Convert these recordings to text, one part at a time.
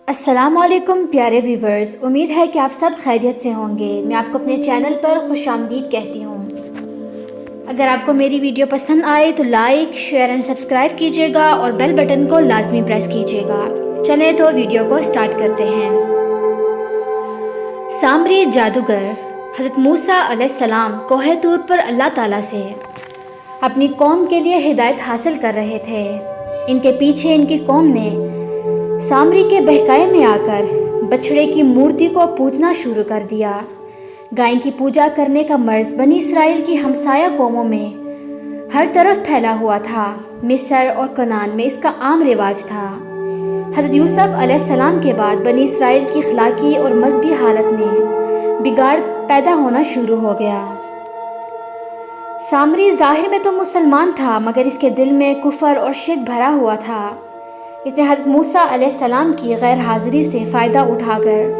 السلام علیکم پیارے ویورز، امید ہے کہ آپ سب خیریت سے ہوں گے۔ میں آپ کو اپنے چینل پر خوش آمدید کہتی ہوں۔ اگر آپ کو میری ویڈیو پسند آئے تو لائک، شیئر اینڈ سبسکرائب کیجیے گا اور بیل بٹن کو لازمی پریس کیجیے گا۔ چلیں تو ویڈیو کو سٹارٹ کرتے ہیں۔ سامری جادوگر حضرت موسیٰ علیہ السلام کوہ طور پر اللہ تعالیٰ سے اپنی قوم کے لیے ہدایت حاصل کر رہے تھے۔ ان کے پیچھے ان کی قوم نے سامری کے بہکائے میں آ کر بچڑے کی مورتی کو پوجنا شروع کر دیا۔ گائے کی پوجا کرنے کا مرض بنی اسرائیل کی ہمسایہ قوموں میں ہر طرف پھیلا ہوا تھا۔ مصر اور کنعان میں اس کا عام رواج تھا۔ حضرت یوسف علیہ السلام کے بعد بنی اسرائیل کی اخلاقی اور مذہبی حالت میں بگاڑ پیدا ہونا شروع ہو گیا۔ سامری ظاہر میں تو مسلمان تھا، مگر اس کے دل میں کفر اور شرک بھرا ہوا تھا۔ اس نے حضرت موسیٰ علیہ السلام کی غیر حاضری سے فائدہ اٹھا کر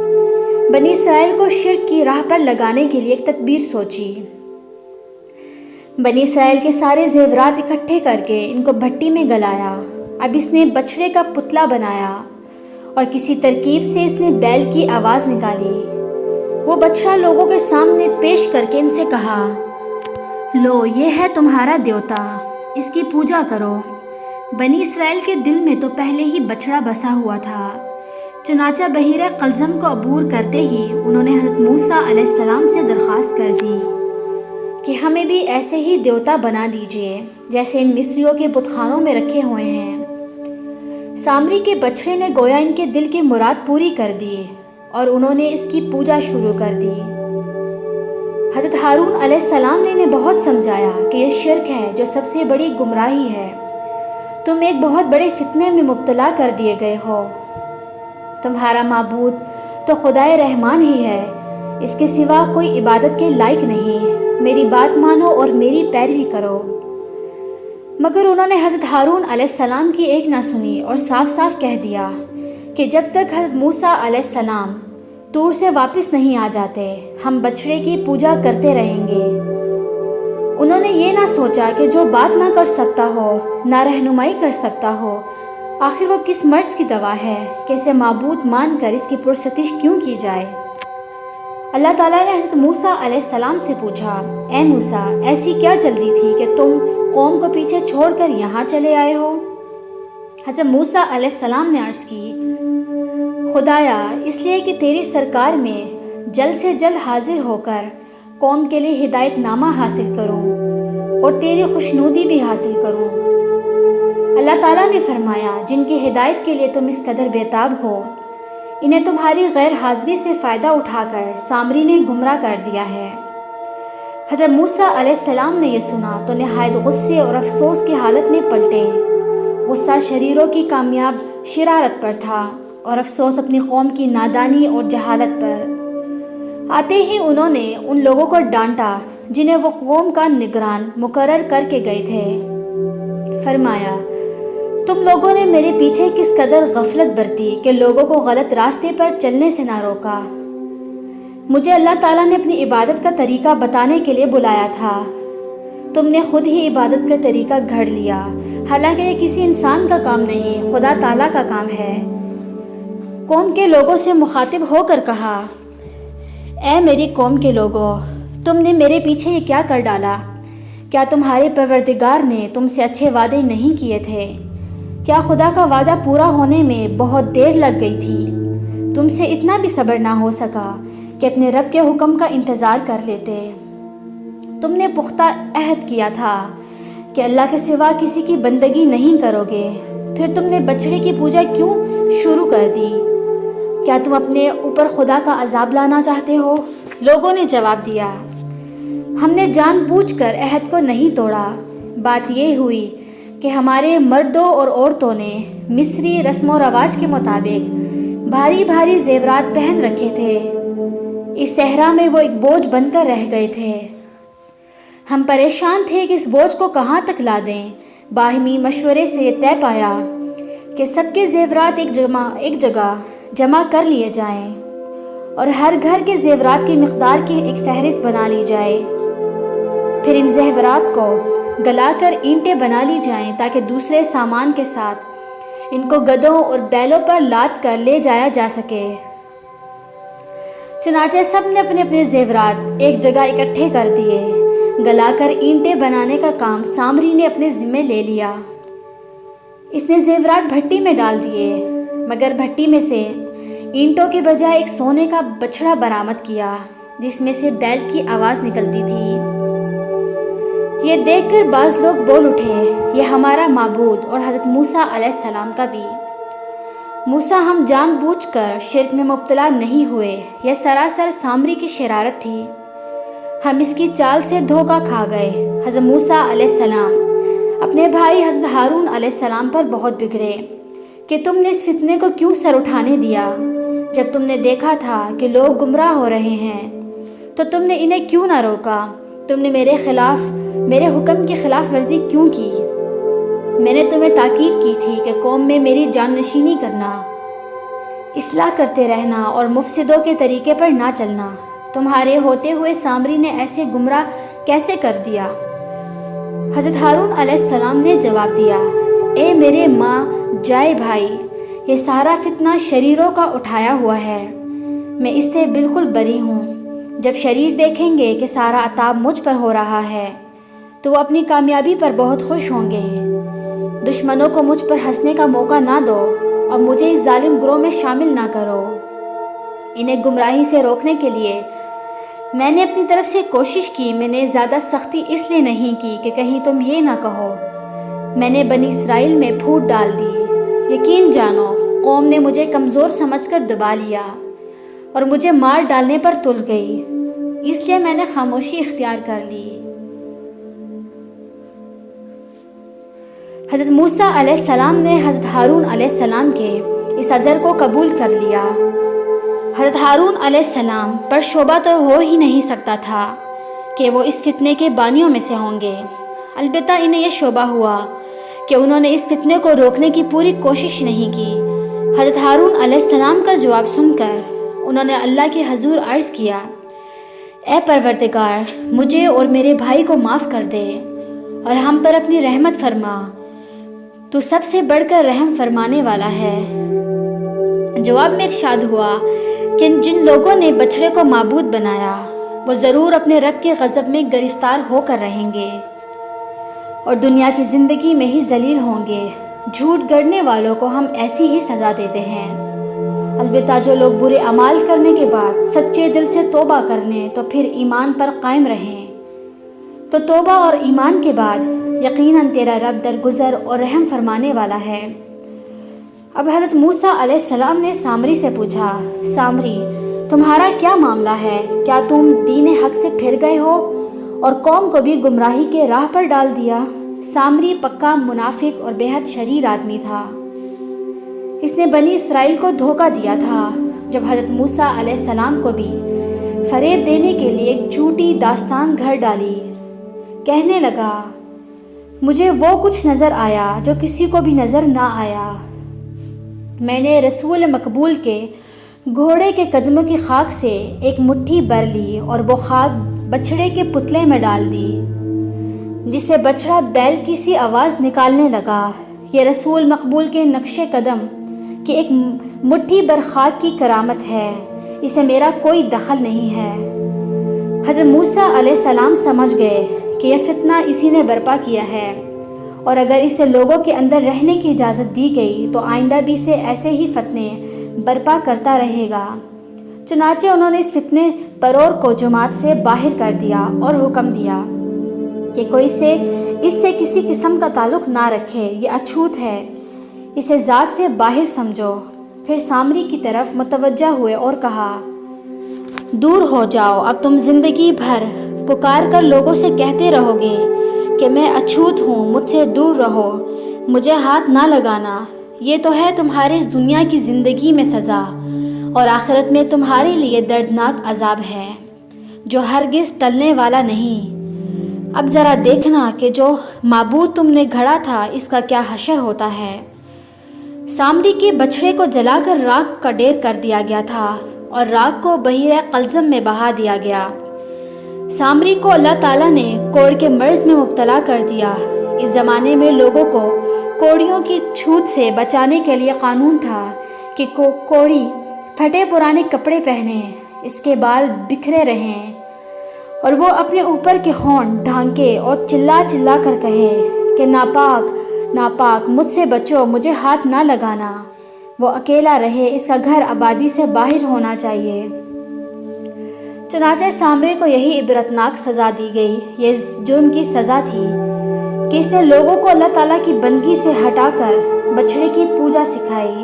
بنی اسرائیل کو شرک کی راہ پر لگانے کے لیے ایک تدبیر سوچی۔ بنی اسرائیل کے سارے زیورات اکٹھے کر کے ان کو بھٹی میں گلایا۔ اب اس نے بچڑے کا پتلا بنایا اور کسی ترکیب سے اس نے بیل کی آواز نکالی۔ وہ بچڑا لوگوں کے سامنے پیش کر کے ان سے کہا، لو، یہ ہے تمہارا دیوتا، اس کی پوجا کرو۔ بنی اسرائیل کے دل میں تو پہلے ہی بچڑا بسا ہوا تھا، چنانچہ بحیرہ قلزم کو عبور کرتے ہی انہوں نے حضرت موسیٰ علیہ السلام سے درخواست کر دی کہ ہمیں بھی ایسے ہی دیوتا بنا دیجئے جیسے ان مصریوں کے بت خانوں میں رکھے ہوئے ہیں۔ سامری کے بچڑے نے گویا ان کے دل کی مراد پوری کر دی اور انہوں نے اس کی پوجا شروع کر دی۔ حضرت ہارون علیہ السلام نے انہیں بہت سمجھایا کہ یہ شرک ہے جو سب سے بڑی گمراہی ہے۔ تم ایک بہت بڑے فتنے میں مبتلا کر دیے گئے ہو۔ تمہارا معبود تو خدائے رحمان ہی ہے، اس کے سوا کوئی عبادت کے لائق نہیں۔ میری بات مانو اور میری پیروی کرو۔ مگر انہوں نے حضرت ہارون علیہ السلام کی ایک نہ سنی اور صاف صاف کہہ دیا کہ جب تک حضرت موسیٰ علیہ السلام طور سے واپس نہیں آ جاتے ہم بچڑے کی پوجا کرتے رہیں گے۔ انہوں نے یہ نہ سوچا کہ جو بات نہ کر سکتا ہو، نہ رہنمائی کر سکتا ہو، آخر وہ کس مرض کی دوا ہے کہ اسے معبود مان کر اس کی پرستش کیوں کی جائے۔ اللہ تعالیٰ نے حضرت موسیٰ علیہ السلام سے پوچھا، اے موسیٰ، ایسی کیا جلدی تھی کہ تم قوم کو پیچھے چھوڑ کر یہاں چلے آئے ہو؟ حضرت موسیٰ علیہ السلام نے عرض کی، خدایا، اس لیے کہ تیری سرکار میں جلد سے جلد حاضر ہو کر قوم کے لیے ہدایت نامہ حاصل کروں اور تیری خوشنودی بھی حاصل کروں۔ اللہ تعالیٰ نے فرمایا، جن کی ہدایت کے لیے تم اس قدر بےتاب ہو، انہیں تمہاری غیر حاضری سے فائدہ اٹھا کر سامری نے گمراہ کر دیا ہے۔ حضرت موسیٰ علیہ السلام نے یہ سنا تو نہایت غصے اور افسوس کی حالت میں پلٹے۔ غصہ شریروں کی کامیاب شرارت پر تھا اور افسوس اپنی قوم کی نادانی اور جہالت پر۔ آتے ہی انہوں نے ان لوگوں کو ڈانٹا جنہیں وہ قوم کا نگران مقرر کر کے گئے تھے۔ فرمایا، تم لوگوں نے میرے پیچھے کس قدر غفلت برتی کہ لوگوں کو غلط راستے پر چلنے سے نہ روکا۔ مجھے اللہ تعالیٰ نے اپنی عبادت کا طریقہ بتانے کے لیے بلایا تھا، تم نے خود ہی عبادت کا طریقہ گھڑ لیا، حالانکہ یہ کسی انسان کا کام نہیں، خدا تعالیٰ کا کام ہے۔ قوم کے لوگوں سے مخاطب ہو کر کہا، اے میری قوم کے لوگوں، تم نے میرے پیچھے یہ کیا کر ڈالا؟ کیا تمہارے پروردگار نے تم سے اچھے وعدے نہیں کیے تھے؟ کیا خدا کا وعدہ پورا ہونے میں بہت دیر لگ گئی تھی؟ تم سے اتنا بھی صبر نہ ہو سکا کہ اپنے رب کے حکم کا انتظار کر لیتے؟ تم نے پختہ عہد کیا تھا کہ اللہ کے سوا کسی کی بندگی نہیں کرو گے، پھر تم نے بچڑے کی پوجا کیوں شروع کر دی؟ کیا تم اپنے اوپر خدا کا عذاب لانا چاہتے ہو؟ لوگوں نے جواب دیا، ہم نے جان بوجھ کر عہد کو نہیں توڑا۔ بات یہ ہوئی کہ ہمارے مردوں اور عورتوں نے مصری رسم و رواج کے مطابق بھاری بھاری زیورات پہن رکھے تھے۔ اس صحرا میں وہ ایک بوجھ بن کر رہ گئے تھے۔ ہم پریشان تھے کہ اس بوجھ کو کہاں تک لا دیں۔ باہمی مشورے سے طے پایا کہ سب کے زیورات ایک جگہ جمع کر لیے جائیں اور ہر گھر کے زیورات کی مقدار کی ایک فہرست بنا لی جائے۔ پھر ان زیورات کو گلا کر اینٹیں بنا لی جائیں تاکہ دوسرے سامان کے ساتھ ان کو گدھوں اور بیلوں پر لاد کر لے جایا جا سکے۔ چنانچہ سب نے اپنے اپنے زیورات ایک جگہ اکٹھے کر دیے۔ گلا کر اینٹیں بنانے کا کام سامری نے اپنے ذمے لے لیا۔ اس نے زیورات بھٹی میں ڈال دیے، مگر بھٹی میں سے اینٹوں کے بجائے ایک سونے کا بچڑا برآمد کیا جس میں سے بیل کی آواز نکلتی تھی۔ یہ دیکھ کر بعض لوگ بول اٹھے، یہ ہمارا معبود اور حضرت موسیٰ علیہ السلام کا بھی۔ موسیٰ، ہم جان بوجھ کر شرک میں مبتلا نہیں ہوئے، یہ سراسر سامری کی شرارت تھی، ہم اس کی چال سے دھوکہ کھا گئے۔ حضرت موسیٰ علیہ السلام اپنے بھائی حضرت ہارون علیہ السلام پر بہت بگڑے کہ تم نے اس فتنے کو کیوں سر اٹھانے دیا؟ جب تم نے دیکھا تھا کہ لوگ گمراہ ہو رہے ہیں تو تم نے انہیں کیوں نہ روکا؟ تم نے میرے حکم کی خلاف ورزی کیوں کی؟ میں نے تمہیں تاکید کی تھی کہ قوم میں میری جانشینی کرنا، اصلاح کرتے رہنا اور مفسدوں کے طریقے پر نہ چلنا۔ تمہارے ہوتے ہوئے سامری نے ایسے گمراہ کیسے کر دیا؟ حضرت ہارون علیہ السلام نے جواب دیا، اے میرے ماں جائے بھائی، یہ سارا فتنہ شریروں کا اٹھایا ہوا ہے، میں اس سے بالکل بری ہوں۔ جب شریر دیکھیں گے کہ سارا عتاب مجھ پر ہو رہا ہے تو وہ اپنی کامیابی پر بہت خوش ہوں گے۔ دشمنوں کو مجھ پر ہنسنے کا موقع نہ دو اور مجھے اس ظالم گروہ میں شامل نہ کرو۔ انہیں گمراہی سے روکنے کے لیے میں نے اپنی طرف سے کوشش کی، میں نے زیادہ سختی اس لیے نہیں کی کہ کہیں تم یہ نہ کہو میں نے بنی اسرائیل میں پھوٹ ڈال دی۔ یقین جانو قوم نے مجھے کمزور سمجھ کر دبا لیا اور مجھے مار ڈالنے پر تل گئی، اس لیے میں نے خاموشی اختیار کر لی۔ حضرت موسیٰ علیہ السلام نے حضرت ہارون علیہ السلام کے اس عذر کو قبول کر لیا۔ حضرت ہارون علیہ السلام پر شبہ تو ہو ہی نہیں سکتا تھا کہ وہ اس فتنے کے بانیوں میں سے ہوں گے، البتہ انہیں یہ شبہ ہوا کہ انہوں نے اس فتنے کو روکنے کی پوری کوشش نہیں کی۔ حضرت ہارون علیہ السلام کا جواب سن کر انہوں نے اللہ کے حضور عرض کیا، اے پروردگار، مجھے اور میرے بھائی کو معاف کر دے اور ہم پر اپنی رحمت فرما، تو سب سے بڑھ کر رحم فرمانے والا ہے۔ جواب میں ارشاد ہوا کہ جن لوگوں نے بچڑے کو معبود بنایا وہ ضرور اپنے رب کے غضب میں گرفتار ہو کر رہیں گے اور دنیا کی زندگی میں ہی ذلیل ہوں گے۔ جھوٹ گڑنے والوں کو ہم ایسی ہی سزا دیتے ہیں، البتہ جو لوگ برے اعمال کرنے کے بعد سچے دل سے توبہ کر لیں تو پھر ایمان پر قائم رہیں تو توبہ اور ایمان کے بعد یقیناً تیرا رب درگزر اور رحم فرمانے والا ہے۔ اب حضرت موسیٰ علیہ السلام نے سامری سے پوچھا، سامری تمہارا کیا معاملہ ہے؟ کیا تم دین حق سے پھر گئے ہو اور قوم کو بھی گمراہی کے راہ پر ڈال دیا؟ سامری پکا منافق اور بے حد شریر آدمی تھا، اس نے بنی اسرائیل کو دھوکہ دیا تھا۔ جب حضرت موسیٰ علیہ السلام کو بھی فریب دینے کے لیے ایک جھوٹی داستان گھڑ ڈالی، کہنے لگا، مجھے وہ کچھ نظر آیا جو کسی کو بھی نظر نہ آیا، میں نے رسول مقبول کے گھوڑے کے قدموں کی خاک سے ایک مٹھی بھر لی اور وہ خاک بچھڑے کے پتلے میں ڈال دی، جس سے بچڑا بیل کی سی آواز نکالنے لگا۔ یہ رسول مقبول کے نقش قدم کی ایک مٹھی بھر خاک کی کرامت ہے، اسے میرا کوئی دخل نہیں ہے۔ حضرت موسیٰ علیہ السلام سمجھ گئے کہ یہ فتنہ اسی نے برپا کیا ہے اور اگر اسے لوگوں کے اندر رہنے کی اجازت دی گئی تو آئندہ بھی اسے ایسے ہی فتنے برپا کرتا رہے گا۔ چنانچہ انہوں نے اس فتنے پرور کو جماعت سے باہر کر دیا اور حکم دیا کہ کوئی اس سے کسی قسم کا تعلق نہ رکھے، یہ اچھوت ہے، اسے ذات سے باہر سمجھو۔ پھر سامری کی طرف متوجہ ہوئے اور کہا، دور ہو جاؤ، اب تم زندگی بھر پکار کر لوگوں سے کہتے رہو گے کہ میں اچھوت ہوں، مجھ سے دور رہو، مجھے ہاتھ نہ لگانا۔ یہ تو ہے تمہاری اس دنیا کی زندگی میں سزا اور آخرت میں تمہارے لیے دردناک عذاب ہے جو ہرگز ٹلنے والا نہیں۔ اب ذرا دیکھنا کہ جو معبود تم نے گھڑا تھا اس کا کیا حشر ہوتا ہے۔ سامری کے بچھڑے کو جلا کر راکھ کا ڈھیر کر دیا گیا تھا اور راکھ کو بحیرہ قلزم میں بہا دیا گیا۔ سامری کو اللہ تعالیٰ نے کوڑ کے مرض میں مبتلا کر دیا۔ اس زمانے میں لوگوں کو کوڑیوں کی چھوت سے بچانے کے لیے قانون تھا کہ کوڑی پھٹے پرانے کپڑے پہنے، اس کے بال بکھرے رہیں اور وہ اپنے اوپر کے ہونٹ ڈھانکے اور چلا چلا کر کہے کہ ناپاک ناپاک، مجھ سے بچو، مجھے ہاتھ نہ لگانا۔ وہ اکیلا رہے، اس کا گھر آبادی سے باہر ہونا چاہیے۔ چنانچہ سامری کو یہی عبرتناک سزا دی گئی۔ یہ جرم کی سزا تھی کہ اس نے لوگوں کو اللہ تعالیٰ کی بندگی سے ہٹا کر بچھڑے کی پوجا سکھائی۔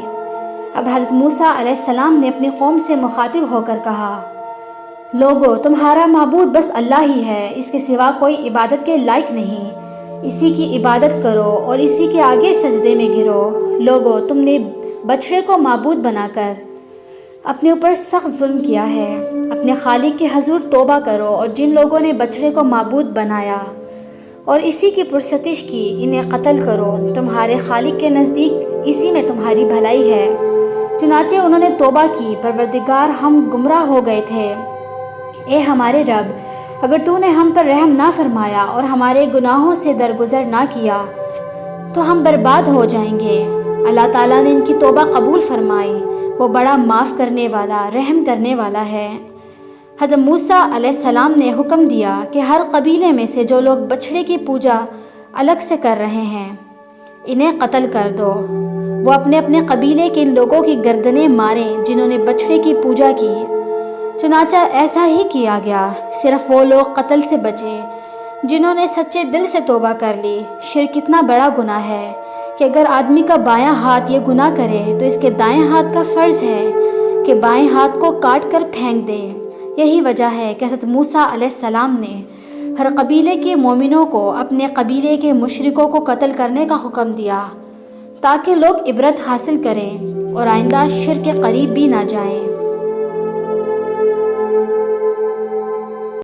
اب حضرت موسیٰ علیہ السلام نے اپنی قوم سے مخاطب ہو کر کہا، لوگو، تمہارا معبود بس اللہ ہی ہے، اس کے سوا کوئی عبادت کے لائق نہیں۔ اسی کی عبادت کرو اور اسی کے آگے سجدے میں گرو۔ لوگو، تم نے بچھڑے کو معبود بنا کر اپنے اوپر سخت ظلم کیا ہے۔ اپنے خالق کے حضور توبہ کرو، اور جن لوگوں نے بچھڑے کو معبود بنایا اور اسی کی پرستش کی، انہیں قتل کرو۔ تمہارے خالق کے نزدیک اسی میں تمہاری بھلائی ہے۔ چنانچہ انہوں نے توبہ کی، پروردگار، ہم گمراہ ہو گئے تھے۔ اے ہمارے رب، اگر تو نے ہم پر رحم نہ فرمایا اور ہمارے گناہوں سے درگزر نہ کیا تو ہم برباد ہو جائیں گے۔ اللہ تعالیٰ نے ان کی توبہ قبول فرمائی، وہ بڑا معاف کرنے والا، رحم کرنے والا ہے۔ حضرت موسیٰ علیہ السلام نے حکم دیا کہ ہر قبیلے میں سے جو لوگ بچھڑے کی پوجا الگ سے کر رہے ہیں، انہیں قتل کر دو۔ وہ اپنے اپنے قبیلے کے ان لوگوں کی گردنیں ماریں جنہوں نے بچھڑے کی پوجا کی۔ چنانچہ ایسا ہی کیا گیا۔ صرف وہ لوگ قتل سے بچے جنہوں نے سچے دل سے توبہ کر لی۔ شرک اتنا بڑا گناہ ہے کہ اگر آدمی کا بایاں ہاتھ یہ گناہ کرے تو اس کے دائیں ہاتھ کا فرض ہے کہ بائیں ہاتھ کو کاٹ کر پھینک دے۔ یہی وجہ ہے کہ حضرت موسیٰ علیہ السلام نے ہر قبیلے کے مومنوں کو اپنے قبیلے کے مشرکوں کو قتل کرنے کا حکم دیا، تاکہ لوگ عبرت حاصل کریں اور آئندہ شرک کے قریب بھی نہ جائیں۔